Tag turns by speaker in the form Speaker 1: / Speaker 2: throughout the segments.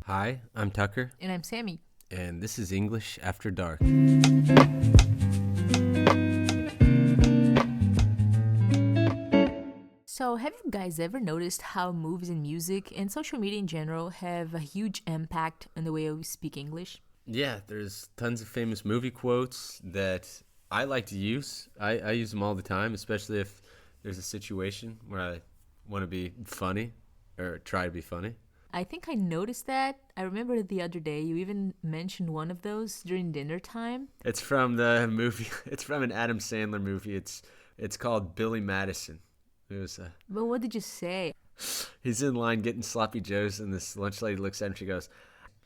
Speaker 1: Hi, I'm Tucker,
Speaker 2: And I'm Sammy.
Speaker 1: and this is English After Dark.
Speaker 2: So, have you guys ever noticed how movies and music and social media in general have a huge impact on the way we speak English?
Speaker 1: Yeah, there's tons of famous movie quotes that I like to use. I use them all the time, especially if there's a situation where I want to be funny or try to be funny.
Speaker 2: I think I noticed that. I remember the other day you even mentioned one of those during dinner time.
Speaker 1: It's from the movie. It's from an Adam Sandler movie. It's called Billy Madison. It was
Speaker 2: But what did you say?
Speaker 1: he's in line getting sloppy joes, and this lunch lady looks at him. She goes,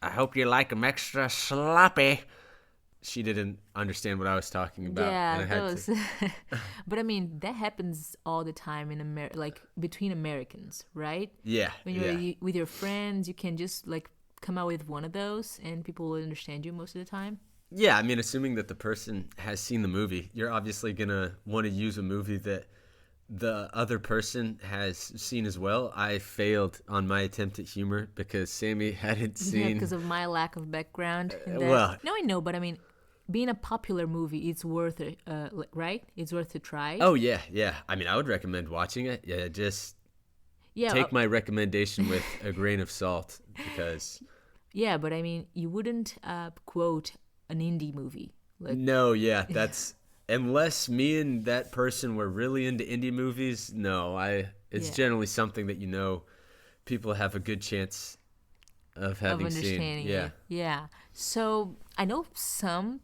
Speaker 1: "I hope you like 'em extra sloppy." She didn't understand what I was talking about, and
Speaker 2: Yeah,
Speaker 1: I had to.
Speaker 2: those. But I mean, that happens all the time in like between Americans, right?
Speaker 1: Yeah,
Speaker 2: When
Speaker 1: yeah,
Speaker 2: with your friends, you can just like come out with one of those and people will understand you most of the time.
Speaker 1: yeah. I mean, assuming that the person has seen the movie, you're obviously gonna want to use a movie that the other person has seen as well. I failed on my attempt at humor because Sammy hadn't
Speaker 2: Yeah,
Speaker 1: seen.
Speaker 2: because of my lack of background in that.
Speaker 1: Well,
Speaker 2: No, I know, but I mean, being a popular movie, it's worth it, right? It's worth to try.
Speaker 1: oh yeah, yeah. I mean, I would recommend watching it. Yeah, just
Speaker 2: Yeah,
Speaker 1: take my recommendation with a grain of salt because
Speaker 2: yeah, but I mean, you wouldn't quote an indie movie. Like,
Speaker 1: no, yeah, that's unless me and that person were really into indie movies. No, I. It's
Speaker 2: yeah,
Speaker 1: generally something that people have a good chance of
Speaker 2: of
Speaker 1: having seen.
Speaker 2: understanding
Speaker 1: Yeah.
Speaker 2: it. Yeah. So I know some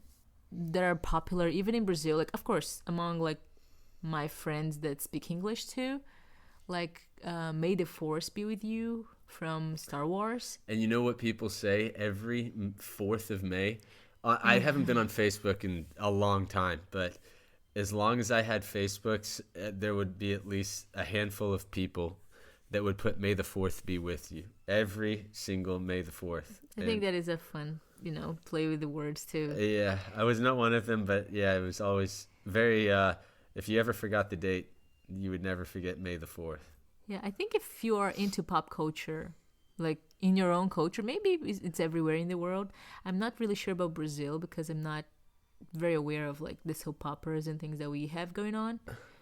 Speaker 2: that are popular even in Brazil. Like, of course, among like my friends that speak English too. Like, May the Force be with you from Star Wars.
Speaker 1: And you know what people say every 4th of May? I haven't been on Facebook in a long time, but as long as I had Facebooks, there would be at least a handful of people that would put May the 4th be with you. Every single May the 4th.
Speaker 2: I think that is a fun, play with the words too.
Speaker 1: Yeah, I was not one of them, but yeah, it was always very, if you ever forgot the date, you would never forget May the 4th.
Speaker 2: Yeah, I think if you are into pop culture, like in your own culture, maybe it's everywhere in the world. I'm not really sure about Brazil because I'm not very aware of like the soap operas and things that we have going on.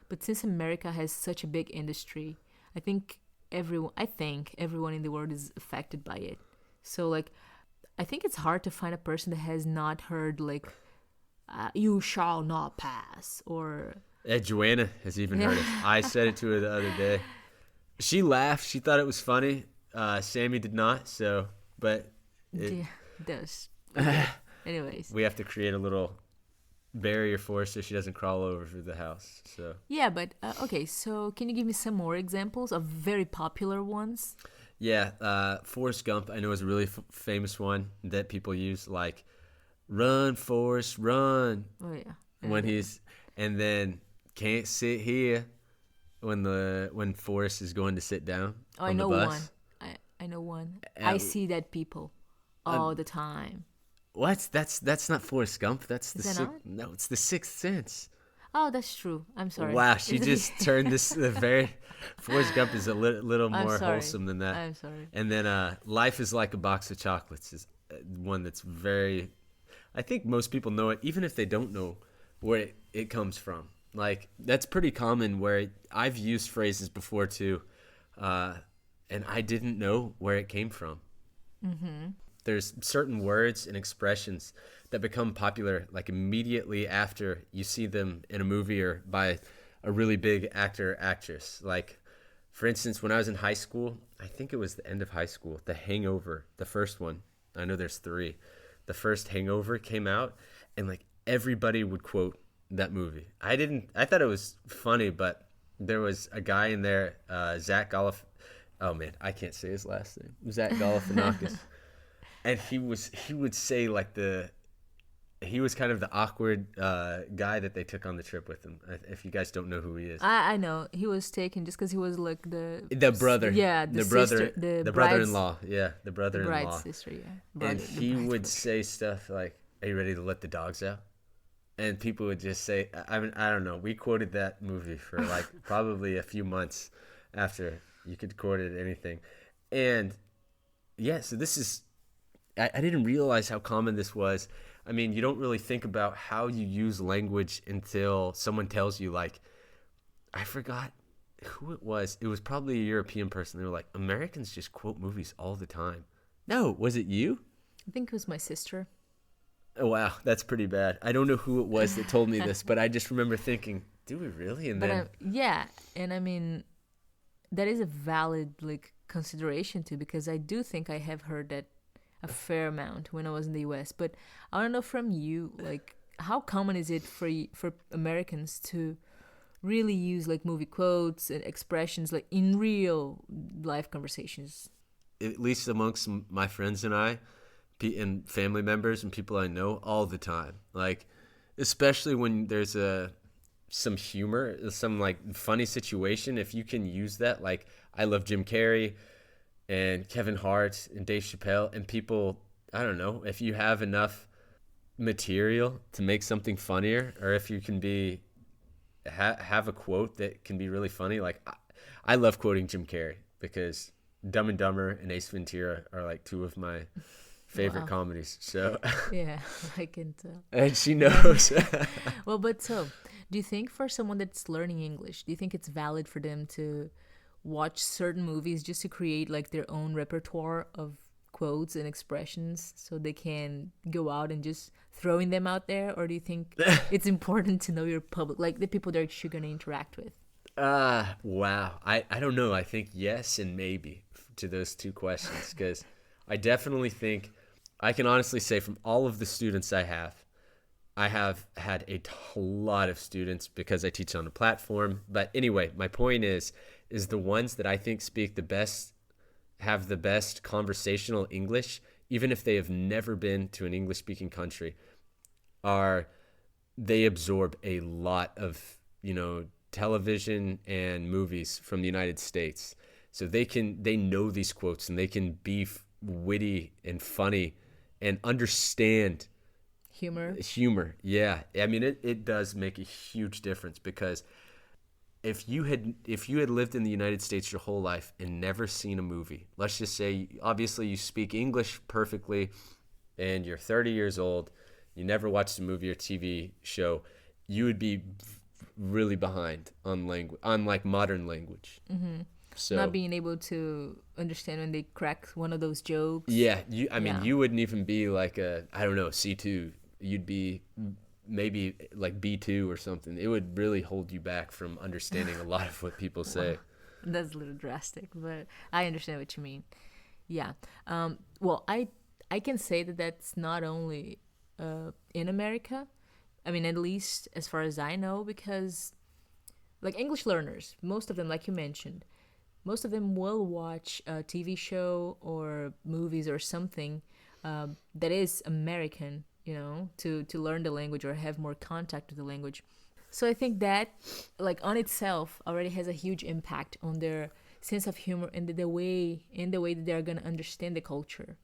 Speaker 2: But since America has such a big industry, I think everyone in the world is affected by it. So like I think it's hard to find a person that has not heard like "You shall not pass" or
Speaker 1: Joanna has even heard it. I said it to her the other day. She laughed. She thought it was funny. Sammy did not. So, but it,
Speaker 2: yeah, those. Okay. Anyways,
Speaker 1: we have to create a little barrier for her so she doesn't crawl over the house. So,
Speaker 2: yeah, but okay. So can you give me some more examples of very popular ones?
Speaker 1: yeah, Forrest Gump, I know, is a really famous one that people use, like "Run, Forrest, run,"
Speaker 2: Oh yeah.
Speaker 1: when he's, and then "Can't sit here" when Forrest is going to sit down
Speaker 2: Oh, I
Speaker 1: on the
Speaker 2: know
Speaker 1: bus.
Speaker 2: one. I know one. I
Speaker 1: Uh,
Speaker 2: see that people all the time.
Speaker 1: What? That's not Forrest Gump. That's
Speaker 2: Is that not?
Speaker 1: No, it's the Sixth Sense.
Speaker 2: Oh, that's true. I'm sorry.
Speaker 1: Wow, she
Speaker 2: Is it-
Speaker 1: just turned this the very Forrest Gump is a little
Speaker 2: I'm
Speaker 1: more
Speaker 2: sorry.
Speaker 1: wholesome than that.
Speaker 2: I'm sorry.
Speaker 1: And then Life is Like a Box of Chocolates is one that's very I think most people know it even if they don't know where it comes from. Like that's pretty common where I've used phrases before too. And I didn't know where it came from. There's certain words and expressions that become popular like immediately after you see them in a movie or by a really big actor or actress. Like, for instance, when I was in high school, I think it was the end of high school, The Hangover, the first one. I know there's three. The first Hangover came out, and like everybody would quote that movie. I thought it was funny, but there was a guy in there, Zach Galif. Oh man, I can't say his last name. Zach Galifianakis. And he would say like he was kind of the awkward guy that they took on the trip with him. If you guys don't know who he is,
Speaker 2: I know he was taken just because he was like
Speaker 1: the brother,
Speaker 2: Yeah,
Speaker 1: the
Speaker 2: sister,
Speaker 1: brother, the
Speaker 2: bride's-
Speaker 1: brother-in-law, yeah, the
Speaker 2: the
Speaker 1: brother-in-law,
Speaker 2: bride's sister. Yeah, brother,
Speaker 1: and
Speaker 2: the
Speaker 1: he
Speaker 2: bride's
Speaker 1: would
Speaker 2: brother.
Speaker 1: say stuff like, "Are you ready to let the dogs out?" And people would just say, I mean, I don't know. We quoted that movie for like probably a few months after you could quote it anything, and yeah. So this is I didn't realize how common this was. I mean, you don't really think about how you use language until someone tells you, like, I forgot who it was. It was probably a European person. They were like, Americans just quote movies all the time. No, was it you?
Speaker 2: I think it was my sister.
Speaker 1: Oh, wow, that's pretty bad. I don't know who it was that told me this, but I just remember thinking, do we really? And
Speaker 2: But
Speaker 1: then,
Speaker 2: yeah, and I mean, that is a valid like consideration too, because I do think I have heard that a fair amount when I was in the U.S. But I don't know from you, like, how common is it for Americans to really use like movie quotes and expressions like in real life conversations?
Speaker 1: at least amongst my friends and I, and family members and people I know, all the time. Like, especially when there's some humor, some like funny situation. If you can use that, like I love Jim Carrey and Kevin Hart and Dave Chappelle, and people, I don't know, if you have enough material to make something funnier, or if you can have a quote that can be really funny. Like I love quoting Jim Carrey because Dumb and Dumber and Ace Ventura are like two of my favorite
Speaker 2: Wow.
Speaker 1: comedies. So,
Speaker 2: Yeah, I can tell.
Speaker 1: and she knows.
Speaker 2: Well, but so, do you think for someone that's learning English, do you think it's valid for them to watch certain movies just to create like their own repertoire of quotes and expressions so they can go out and just throwing them out there? Or do you think it's important to know your public, like the people that you're going to interact with?
Speaker 1: Wow. I don't know. I think yes and maybe to those two questions, because I definitely think I can honestly say from all of the students I have had a lot of students because I teach on a platform. But anyway, my point is the ones that I think speak the best, have the best conversational English, even if they have never been to an English speaking country, they absorb a lot of, television and movies from the United States. So they know these quotes and they can be witty and funny and understand
Speaker 2: Humor.
Speaker 1: Yeah, I mean, it does make a huge difference, because if you had lived in the United States your whole life and never seen a movie, let's just say obviously you speak English perfectly and you're 30 years old, you never watched a movie or TV show, you would be really behind on language, on like modern language. So
Speaker 2: Not being able to understand when they crack one of those jokes.
Speaker 1: yeah,
Speaker 2: Yeah.
Speaker 1: you wouldn't even be like I don't know, C2. You'd be maybe like B2 or something. It would really hold you back from understanding a lot of what people say.
Speaker 2: That's a little drastic, but I understand what you mean. Yeah. Well, I can say that that's not only in America. I mean, at least as far as I know, because like English learners, most of them, like you mentioned, most of them will watch a TV show or movies or something that is American, to learn the language or have more contact with the language. So I think that, like on itself, already has a huge impact on their sense of humor and the way that they're gonna understand the culture,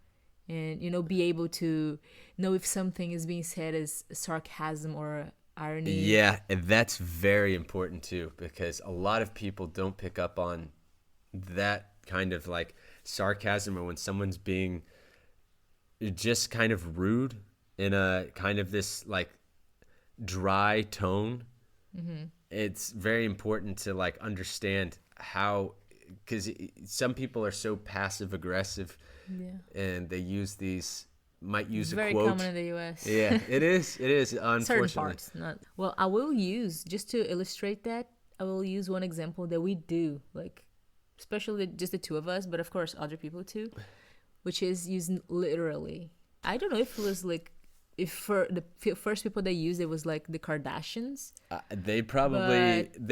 Speaker 2: and be able to know if something is being said as sarcasm or irony.
Speaker 1: Yeah, and that's very important too, because a lot of people don't pick up on that kind of like sarcasm, or when someone's being just kind of rude in a kind of this like dry tone. It's very important to like understand how, because some people are so passive aggressive
Speaker 2: Yeah.
Speaker 1: and they might use
Speaker 2: It's
Speaker 1: a
Speaker 2: very
Speaker 1: quote.
Speaker 2: common in the US.
Speaker 1: Yeah, it is
Speaker 2: Certain
Speaker 1: unfortunately.
Speaker 2: parts, not well. I will use, just to illustrate that, I will use one example that we do, like especially just the two of us, but of course other people too, which is using literally. I don't know if it was like, if for the first people that used it was like the Kardashians.
Speaker 1: They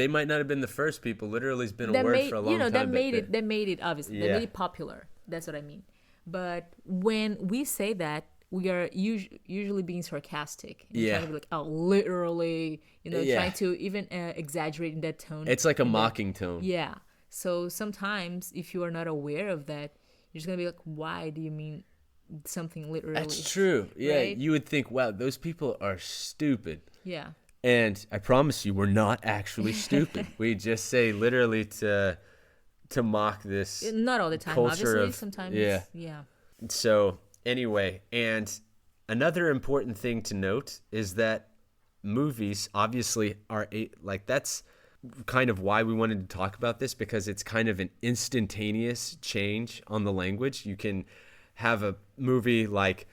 Speaker 1: might not have been the first people. Literally has been a word for a long time.
Speaker 2: That made it obviously, that
Speaker 1: Yeah.
Speaker 2: made it popular. That's what I mean. But when we say that, we are usually being sarcastic and
Speaker 1: Yeah.
Speaker 2: trying to be like, oh, literally,
Speaker 1: Yeah.
Speaker 2: trying to even exaggerate in that tone.
Speaker 1: It's like a
Speaker 2: in that-
Speaker 1: mocking tone.
Speaker 2: Yeah. So sometimes if you are not aware of that, you're just gonna be like, why do you mean something literally?
Speaker 1: That's true. Yeah,
Speaker 2: Right?
Speaker 1: you would think, wow, those people are stupid.
Speaker 2: Yeah.
Speaker 1: And I promise you, we're not actually stupid. We just say literally to mock this.
Speaker 2: Not all the time,
Speaker 1: Culture
Speaker 2: obviously.
Speaker 1: of-
Speaker 2: Sometimes.
Speaker 1: yeah.
Speaker 2: Yeah.
Speaker 1: So, Anyway, and another important thing to note is that movies obviously like that's kind of why we wanted to talk about this, because it's kind of an instantaneous change on the language. You can have a movie like,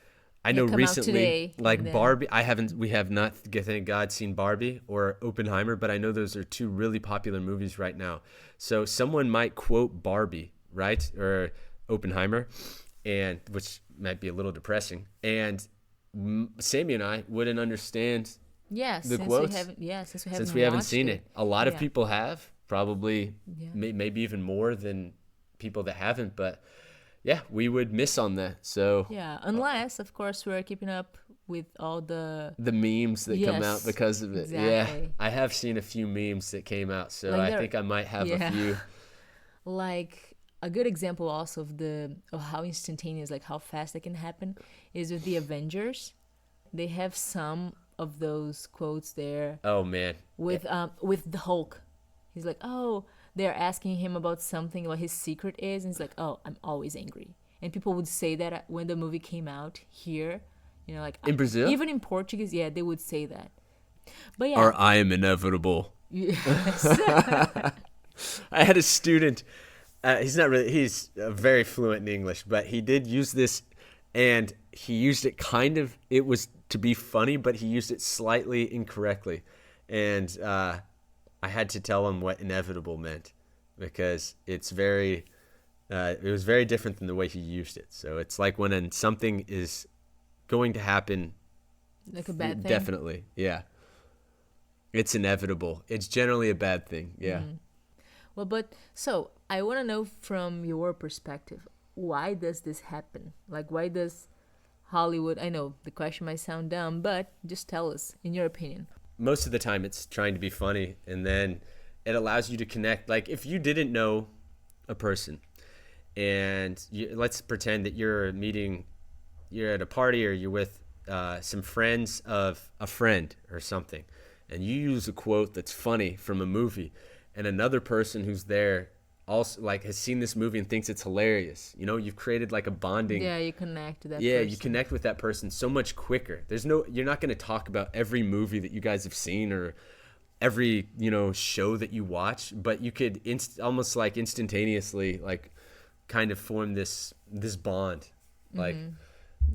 Speaker 1: I know
Speaker 2: come out
Speaker 1: recently,
Speaker 2: today,
Speaker 1: like
Speaker 2: and then-
Speaker 1: Barbie. We have not, thank God, seen Barbie or Oppenheimer, but I know those are two really popular movies right now. So someone might quote Barbie, right, or Oppenheimer, and which might be a little depressing, and Sammy and I wouldn't understand
Speaker 2: Yeah,
Speaker 1: the
Speaker 2: since
Speaker 1: quotes
Speaker 2: since we haven't
Speaker 1: seen
Speaker 2: watched
Speaker 1: it. A lot of
Speaker 2: Yeah.
Speaker 1: people have, probably
Speaker 2: Yeah.
Speaker 1: maybe even more than people that haven't, but yeah, we would miss on that. So
Speaker 2: Yeah, unless of course we're keeping up with all the
Speaker 1: the memes that come out
Speaker 2: Yes,
Speaker 1: because of it. Yeah,
Speaker 2: exactly.
Speaker 1: I have seen a few memes that came out, so
Speaker 2: Like
Speaker 1: I
Speaker 2: there-
Speaker 1: think I might have
Speaker 2: Yeah.
Speaker 1: a few.
Speaker 2: like a good example also of how instantaneous, like how fast it can happen, is with the Avengers. They have some of those quotes there
Speaker 1: Oh man,
Speaker 2: with the Hulk. He's like, oh, they're asking him about something, what his secret is, and he's like, oh, I'm always angry. And people would say that when the movie came out here, like
Speaker 1: In Brazil?
Speaker 2: even in Portuguese, yeah, they would say that. But yeah,
Speaker 1: or I am inevitable.
Speaker 2: yes.
Speaker 1: I had a student. He's very fluent in English, but he did use this, and he used it it was to be funny, but he used it slightly incorrectly. And I had to tell him what inevitable meant, because it was very different than the way he used it. So it's like when something is going to happen,
Speaker 2: Like a bad thing.
Speaker 1: definitely, yeah. It's inevitable. It's generally a bad thing, yeah.
Speaker 2: Well, but so I want to know from your perspective, why does this happen? Like, why does Hollywood? I know the question might sound dumb, but just tell us, in your opinion.
Speaker 1: Most of the time it's trying to be funny, and then it allows you to connect. Like, if you didn't know a person, and let's pretend that you're at a party, or you're with some friends of a friend or something, and you use a quote that's funny from a movie, and another person who's there also like has seen this movie and thinks it's hilarious. You've created like a bonding.
Speaker 2: Yeah, you connect to that.
Speaker 1: Yeah, you
Speaker 2: person.
Speaker 1: connect with that person so much quicker. You're not going to talk about every movie that you guys have seen, or every, show that you watch, but you could almost like instantaneously like kind of form this bond. Like,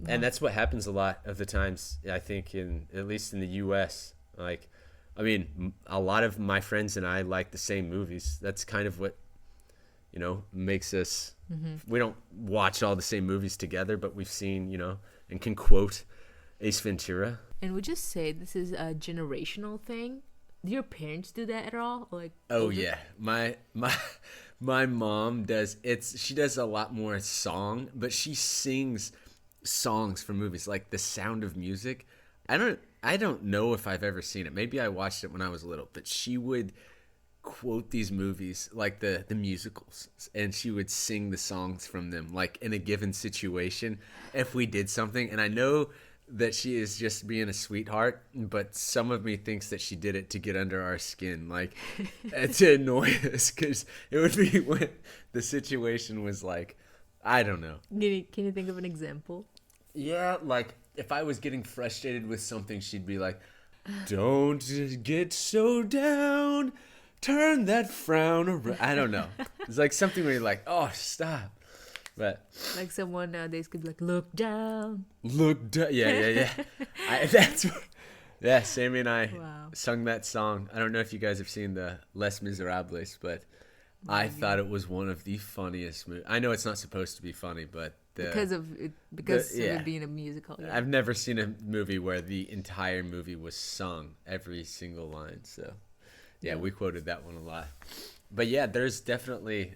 Speaker 1: and that's what happens a lot of the times, I think, at least in the US. Like, I mean, a lot of my friends and I like the same movies. That's kind of what makes us. We don't watch all the same movies together, but we've seen, and can quote Ace Ventura.
Speaker 2: And would you say this is a generational thing? Do your parents do that at all? Like,
Speaker 1: Oh
Speaker 2: older-
Speaker 1: yeah, my mom does. She does a lot more song, but she sings songs from movies, like The Sound of Music. I don't know if I've ever seen it. Maybe I watched it when I was little, but she would quote these movies, like the musicals, and she would sing the songs from them, like in a given situation if we did something. And I know that she is just being a sweetheart, but some of me thinks that she did it to get under our skin, like to annoy us, because it would be when the situation was like, I don't know.
Speaker 2: Can you think of an example?
Speaker 1: Yeah, like if I was getting frustrated with something, she'd be like, "Don't get so down, turn that frown around." I don't know. It's like something where you're like, "Oh, stop." But
Speaker 2: Like someone nowadays could be like, look down.
Speaker 1: look, yeah. Yeah, Sammy and I
Speaker 2: Wow.
Speaker 1: sung that song. I don't know if you guys have seen the Les Miserables, but I thought it was one of the funniest movies. I know it's not supposed to be funny, but
Speaker 2: Because of it being a musical. Yeah.
Speaker 1: I've never seen a movie where the entire movie was sung, every single line. So, yeah, we quoted that one a lot. But yeah, there's definitely,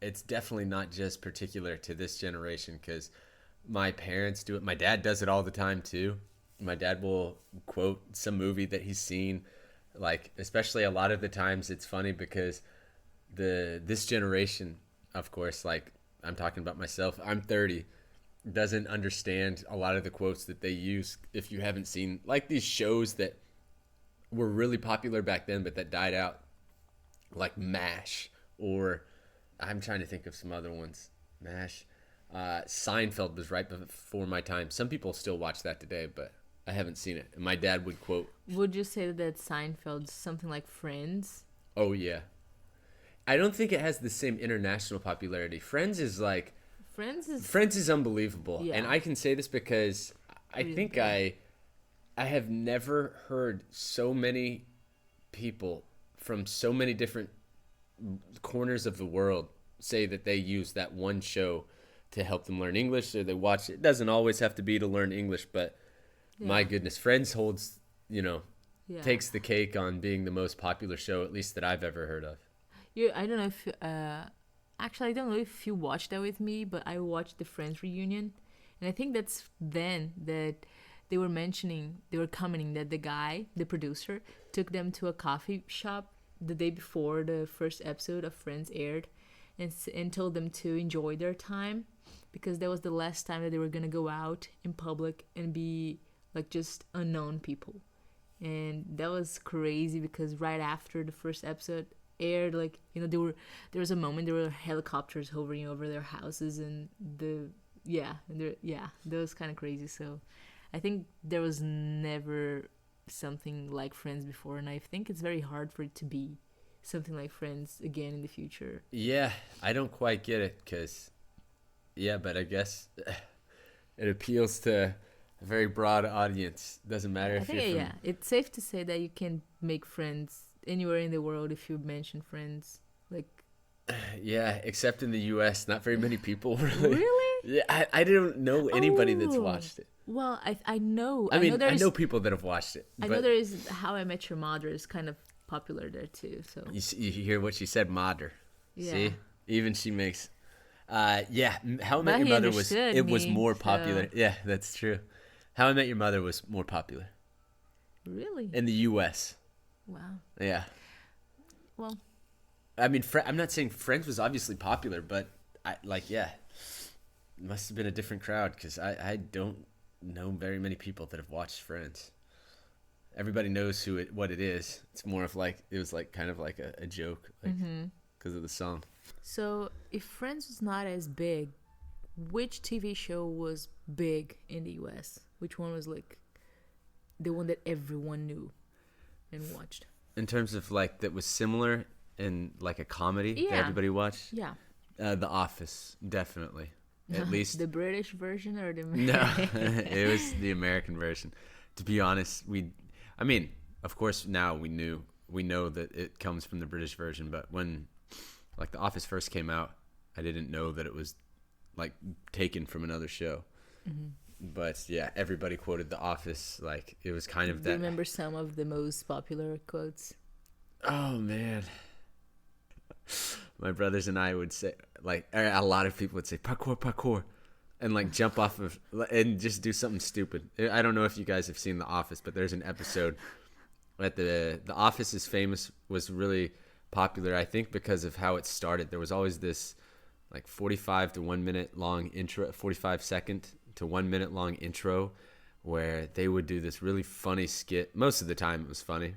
Speaker 1: it's definitely not just particular to this generation, because my parents do it. My dad does it all the time too. My dad will quote some movie that he's seen, like, especially a lot of the times it's funny because this generation, of course, like, I'm talking about myself, I'm 30, doesn't understand a lot of the quotes that they use. If you haven't seen, like, these shows that were really popular back then but that died out, like MASH, or I'm trying to think of some other ones. MASH. Seinfeld was right before my time. Some people still watch that today, but I haven't seen it. And my dad would quote,
Speaker 2: Would you say that Seinfeld's something like Friends?
Speaker 1: "Oh yeah." I don't think it has the same international popularity. Friends is like Friends is unbelievable,
Speaker 2: Yeah.
Speaker 1: and I can say this because I
Speaker 2: Really
Speaker 1: think
Speaker 2: good.
Speaker 1: I have never heard so many people from so many different corners of the world say that they use that one show to help them learn English, or they watch it. It doesn't always have to be to learn English, but my
Speaker 2: Yeah.
Speaker 1: goodness, Friends holds,
Speaker 2: Yeah.
Speaker 1: takes the cake on being the most popular show, at least that I've ever heard of.
Speaker 2: I don't know if actually I don't know if you watched that with me, but I watched the Friends reunion, and I think that's then that they were commenting that the guy, the producer, took them to a coffee shop the day before the first episode of Friends aired, and told them to enjoy their time because that was the last time that they were gonna go out in public and be like just unknown people. And that was crazy because right after the first episode aired, like, there was a moment there were helicopters hovering over their houses, and that was kind of crazy. So I think there was never something like Friends before, and I think it's very hard for it to be something like Friends again in the future.
Speaker 1: Yeah, I don't quite get it because, yeah, but I guess it appeals to a very broad audience. Doesn't matter
Speaker 2: I
Speaker 1: if
Speaker 2: think
Speaker 1: you're from.
Speaker 2: yeah, it's safe to say that you can make friends anywhere in the world if you mention Friends. Like,
Speaker 1: Yeah, except in the U.S., not very many people really.
Speaker 2: really?
Speaker 1: Yeah, I don't know anybody that's
Speaker 2: Oh.
Speaker 1: watched it.
Speaker 2: Well, I know.
Speaker 1: I mean, I
Speaker 2: there's
Speaker 1: know people that have watched it,
Speaker 2: I know
Speaker 1: but
Speaker 2: there is How I Met Your Mother is kind of popular there too. So
Speaker 1: you hear what she said, Mother.
Speaker 2: yeah.
Speaker 1: See, even she makes. Yeah, How I Met
Speaker 2: But
Speaker 1: Your
Speaker 2: he
Speaker 1: Mother was
Speaker 2: understood
Speaker 1: was
Speaker 2: me,
Speaker 1: more
Speaker 2: so-
Speaker 1: popular. Yeah, that's true. How I Met Your Mother was more popular
Speaker 2: Really?
Speaker 1: in the U.S.
Speaker 2: Wow.
Speaker 1: Yeah,
Speaker 2: Well,
Speaker 1: I mean, I'm not saying Friends was obviously popular, but it must have been a different crowd because I don't know very many people that have watched Friends. Everybody knows what it is. It's more of like it was like kind of like a joke, like because of the song.
Speaker 2: so if Friends was not as big, which TV show was big in the US? Which one was like the one that everyone knew and watched?
Speaker 1: In terms of like that was similar in like a comedy that
Speaker 2: Yeah.
Speaker 1: everybody watched.
Speaker 2: Yeah.
Speaker 1: The Office, definitely. At least
Speaker 2: the British version or the
Speaker 1: no, it was the American version. To be honest, I mean, of course now we know that it comes from the British version, but when like The Office first came out, I didn't know that it was like taken from another show. But yeah, everybody quoted The Office. Like it was kind of
Speaker 2: Do you
Speaker 1: that.
Speaker 2: remember some of the most popular quotes?
Speaker 1: Oh man. My brothers and I would say, like, a lot of people would say parkour, parkour, and like jump off of and just do something stupid. I don't know if you guys have seen The Office, but there's an episode at the Office is famous, was really popular, I think, because of how it started. There was always this like 45 to 1 minute long intro, 45 second to 1 minute long intro, where they would do this really funny skit. Most of the time it was funny,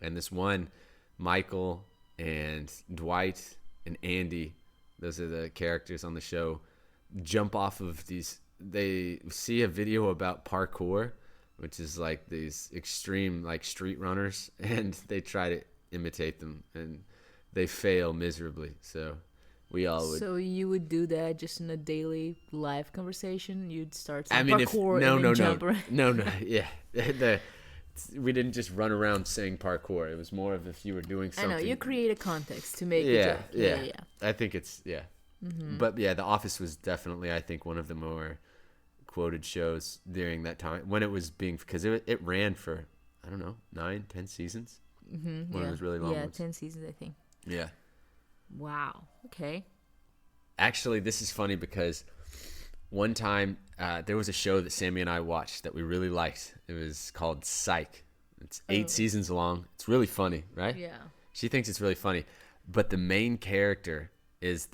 Speaker 1: and this one, Michael and Dwight and Andy, those are the characters on the show, jump off of these. They see a video about parkour, which is like these extreme like street runners, and they try to imitate them, and they fail miserably. So we all would.
Speaker 2: So you would do that just in a daily live conversation? You'd start
Speaker 1: I
Speaker 2: some
Speaker 1: mean,
Speaker 2: parkour and then jump around?
Speaker 1: no, yeah. We didn't just run around saying parkour. It was more of if you were doing
Speaker 2: I
Speaker 1: something.
Speaker 2: know, you create a context to make a
Speaker 1: Yeah,
Speaker 2: joke.
Speaker 1: yeah.
Speaker 2: Yeah.
Speaker 1: I think it's But yeah, The Office was definitely, I think, one of the more quoted shows during that time when it was being, because it ran for, I don't know, 9-10 seasons.
Speaker 2: Mm-hmm,
Speaker 1: One of those really long
Speaker 2: yeah,
Speaker 1: ones.
Speaker 2: 10 seasons, I think.
Speaker 1: Yeah.
Speaker 2: Wow. Okay.
Speaker 1: Actually, this is funny because one time there was a show that Sammy and I watched that we really liked. It was called Psych. It's 8 seasons long. It's really funny, right?
Speaker 2: Yeah.
Speaker 1: She thinks it's really funny. But the main character is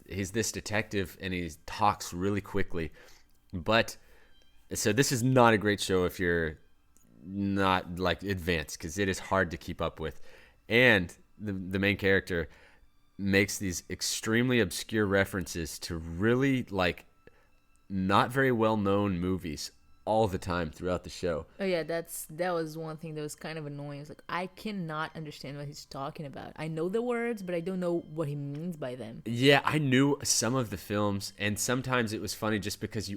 Speaker 1: he's this detective, and he talks really quickly. But so this is not a great show if you're not like advanced, because it is hard to keep up with. And the main character makes these extremely obscure references to really like not very well known movies all the time throughout the show.
Speaker 2: Oh yeah, that was one thing that was kind of annoying. It's like I cannot understand what he's talking about. I know the words, but I don't know what he means by them.
Speaker 1: Yeah, I knew some of the films, and sometimes it was funny just because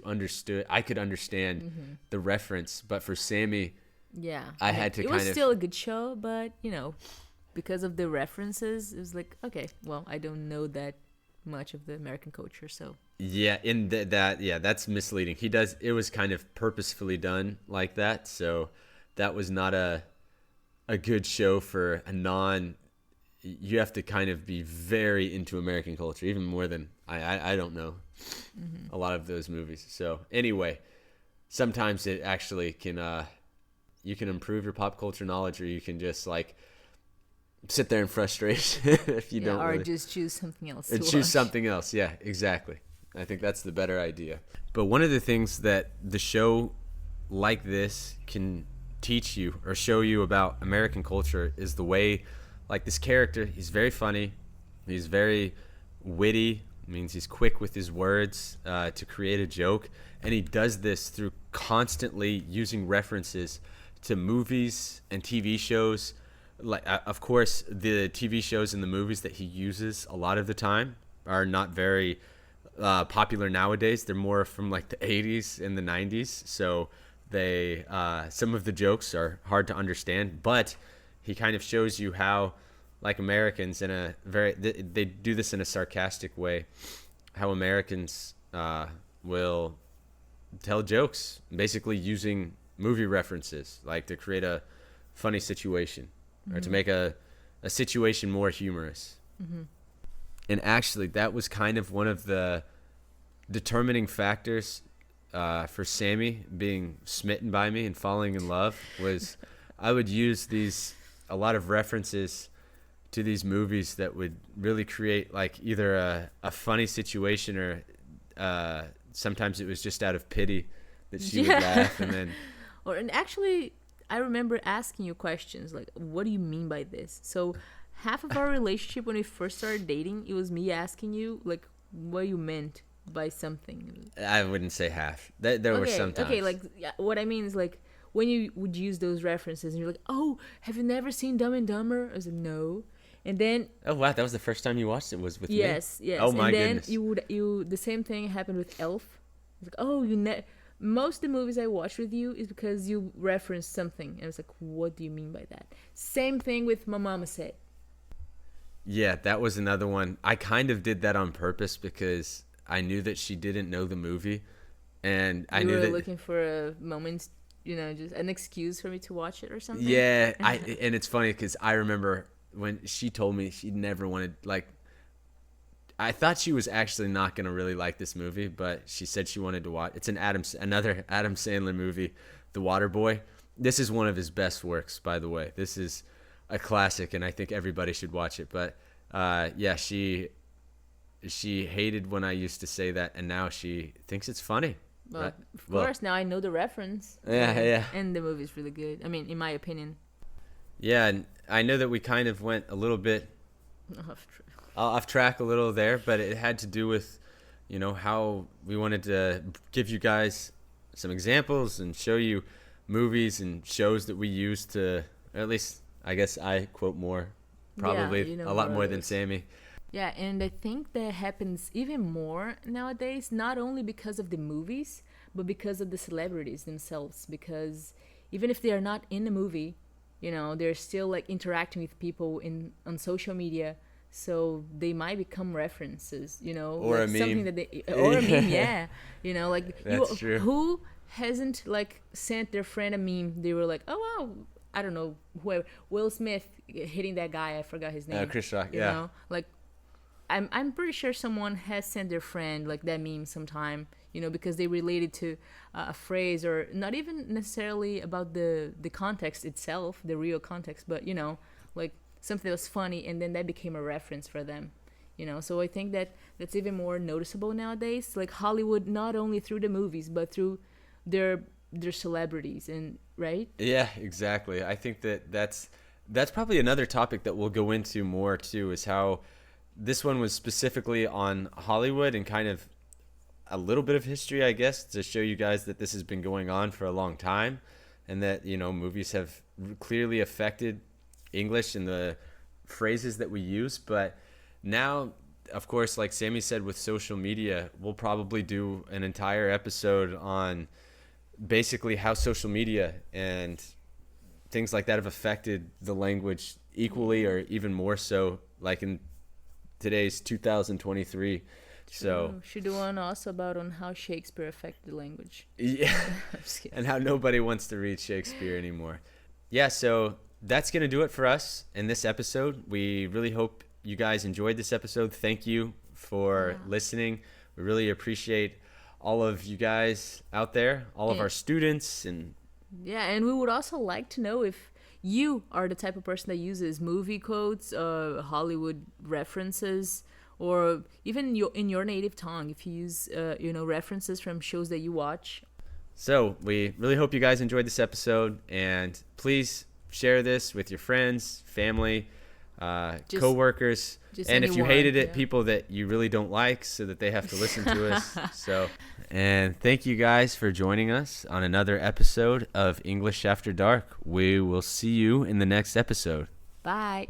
Speaker 1: I could understand the reference. But for Sammy,
Speaker 2: Yeah,
Speaker 1: I had to
Speaker 2: It
Speaker 1: kind
Speaker 2: was
Speaker 1: of.
Speaker 2: still a good show, but because of the references, it was like, okay, well, I don't know that much of the American culture, so
Speaker 1: Yeah, in that's misleading. It was kind of purposefully done like that, so that was not a good show for a non. You have to kind of be very into American culture, even more than I don't know a lot of those movies. So anyway, sometimes it actually can you can improve your pop culture knowledge, or you can just like sit there in frustration if you don't
Speaker 2: or
Speaker 1: really.
Speaker 2: just choose something else.
Speaker 1: And
Speaker 2: to
Speaker 1: choose
Speaker 2: watch.
Speaker 1: something else. Yeah, exactly. I think that's the better idea. But one of the things that the show like this can teach you or show you about American culture is the way, like this character, he's very funny, he's very witty, means he's quick with his words to create a joke, and he does this through constantly using references to movies and TV shows. Like, of course, the TV shows and the movies that he uses a lot of the time are not very popular nowadays. They're more from like the 80s and the 90s. So they some of the jokes are hard to understand, but he kind of shows you how, like Americans in a they do this in a sarcastic way, how Americans will tell jokes basically using movie references, like to create a funny situation or to make a situation more humorous. And actually, that was kind of one of the determining factors for Sammy being smitten by me and falling in love. Was I would use a lot of references to these movies that would really create like either a funny situation or sometimes it was just out of pity that she would laugh, and then
Speaker 2: And actually, I remember asking you questions like, what do you mean by this? So half of our relationship when we first started dating, it was me asking you like what you meant by something.
Speaker 1: I wouldn't say half. There were some times.
Speaker 2: Okay, like what I mean is like when you would use those references and you're like, oh, have you never seen Dumb and Dumber? I was like, no. And then
Speaker 1: Oh wow, that was the first time you watched it, was with me?
Speaker 2: yes.
Speaker 1: Oh my
Speaker 2: and then
Speaker 1: goodness.
Speaker 2: you the same thing happened with Elf. It's like, oh, most of the movies I watch with you is because you referenced something. And I was like, what do you mean by that? Same thing with My Mama Said.
Speaker 1: Yeah, that was another one. I kind of did that on purpose because I knew that she didn't know the movie, and I
Speaker 2: You
Speaker 1: knew
Speaker 2: were
Speaker 1: that.
Speaker 2: looking for a moment, just an excuse for me to watch it or something.
Speaker 1: Yeah, and it's funny because I remember when she told me she never wanted, like, I thought she was actually not gonna really like this movie, but she said she wanted to watch. It's another Adam Sandler movie, The Waterboy. This is one of his best works, by the way. This is a classic, and I think everybody should watch it. But yeah, she hated when I used to say that, and now she thinks it's funny.
Speaker 2: Well,
Speaker 1: Right.
Speaker 2: of
Speaker 1: Well-
Speaker 2: course, now I know the reference.
Speaker 1: Yeah, yeah.
Speaker 2: And the movie's really good. I mean, in my opinion.
Speaker 1: Yeah, and I know that we kind of went a little bit off track a little there, but it had to do with, how we wanted to give you guys some examples and show you movies and shows that we use to, or at least I guess I quote more, probably
Speaker 2: you know
Speaker 1: a lot
Speaker 2: more
Speaker 1: more
Speaker 2: of
Speaker 1: than
Speaker 2: those.
Speaker 1: Sammy.
Speaker 2: Yeah, and I think that happens even more nowadays, not only because of the movies, but because of the celebrities themselves. Because even if they are not in the movie, they're still like interacting with people on social media. So they might become references,
Speaker 1: Or
Speaker 2: like
Speaker 1: a
Speaker 2: something
Speaker 1: meme.
Speaker 2: that or a meme, yeah. Like
Speaker 1: That's true.
Speaker 2: who hasn't like sent their friend a meme? They were like, oh wow, I don't know, whoever, Will Smith hitting that guy, I forgot his name.
Speaker 1: Chris Rock,
Speaker 2: You
Speaker 1: yeah.
Speaker 2: know, like I'm pretty sure someone has sent their friend like that meme sometime, because they related to a phrase, or not even necessarily about the context itself, the real context, but like something that was funny, and then that became a reference for them. So I think that's even more noticeable nowadays. Like Hollywood, not only through the movies, but through their celebrities, and right.
Speaker 1: Yeah, exactly. I think that's probably another topic that we'll go into more too, is how this one was specifically on Hollywood and kind of a little bit of history, I guess, to show you guys that this has been going on for a long time, and that, you know, movies have clearly affected English and the phrases that we use. But now, of course, like Sammy said, with social media, we'll probably do an entire episode on basically how social media and things like that have affected the language equally or even more so, like in today's 2023. So
Speaker 3: should do one also about on how Shakespeare affected the language.
Speaker 1: Yeah. And how nobody wants to read Shakespeare anymore. Yeah, so that's going to do it for us in this episode. We really hope you guys enjoyed this episode. Thank you for listening. We really appreciate all of you guys out there, all of our students. And
Speaker 3: we would also like to know if you are the type of person that uses movie quotes, Hollywood references, or even in your native tongue, if you use references from shows that you watch.
Speaker 1: So we really hope you guys enjoyed this episode, and please share this with your friends, family, co-workers, and if you hated it, people that you really don't like, so that they have to listen to us. And thank you guys for joining us on another episode of English After Dark. We will see you in the next episode.
Speaker 3: Bye.